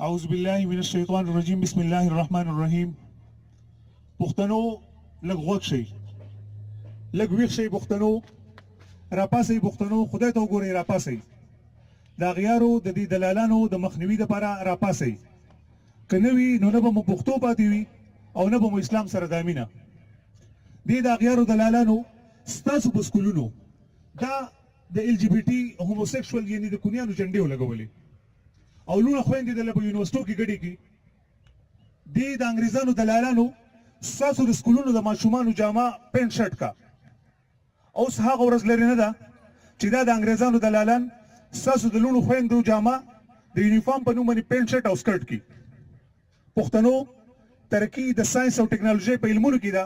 اعوذ بالله من الشیطان الرجیم بسم الله الرحمن الرحیم. پښتنو لږ غوږ شئ، لږ ویښ شئ پښتنو، راپاسئ پښتنو، خدای ته وګورئ، راپاسئ. د اغیارو د دې دلالانو د مخنیوي دپاره راپاسئ. که نه وي نو نه به مو پښتو پاتې وي او نه به مو اسلام سره دا مینه. دې د اغیارو دلالانو ستاسو په سکولونو دا د ال جی بي ټي هوموسیکشوال یعنې د کونیانو جنډې ولګولې او لوڼه خویندې دله په یونیورسټو کې ګډې کړي. دې د انګریزانو دلالانو ستاسو د سکولونو د ماشومانو جامه پینټ شرټ کا. اوس هغه ورځ لرې نه ده چې دا د انګریزانو دلالان ستاسو د لوڼو خویندو جامه د یونیفارم په نوم باندې پینټ شرټ او سکرټ کړي. پښتنو ترقي د ساینس او ټکنالوژۍ په علمونو کې ده،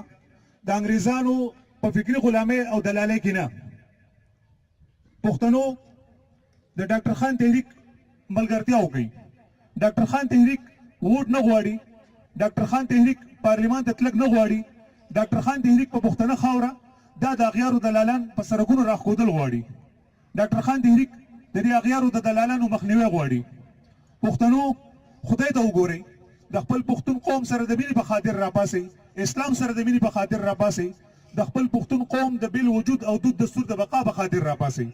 د انګریزانو په فکري غلامۍ او دلالۍ کې نه. پښتنو د ډاکټر خان تحریک ملګرتیا وکړئ. ډاکټر خان تحریک ووټ نه غواړي، ډاکټر خان تحریک پارلیمان ته تلک نه غواړي. ډاکټر خان تحریک په پښتنه خاوره دا د اغیارو دلالان په سرکونو راښودل غواړي. ډاکټر خان تحریک د دې اغیارو د دلالانو مخنیوی غواړي. پښتنو خدای ته وګورئ، د خپل پښتون قوم سره د مینې په خاطر راپاسئ، اسلام سره د مینې په خاطر راپاسئ، د خپل پښتون قوم د بیل وجود او دود دستور د بقا په خاطر راپاسئ.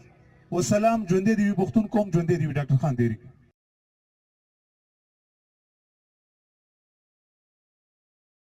والسلام. ژوندی دې وي پښتون قوم، ژوندی دې وي ډاکټر خان تحریک.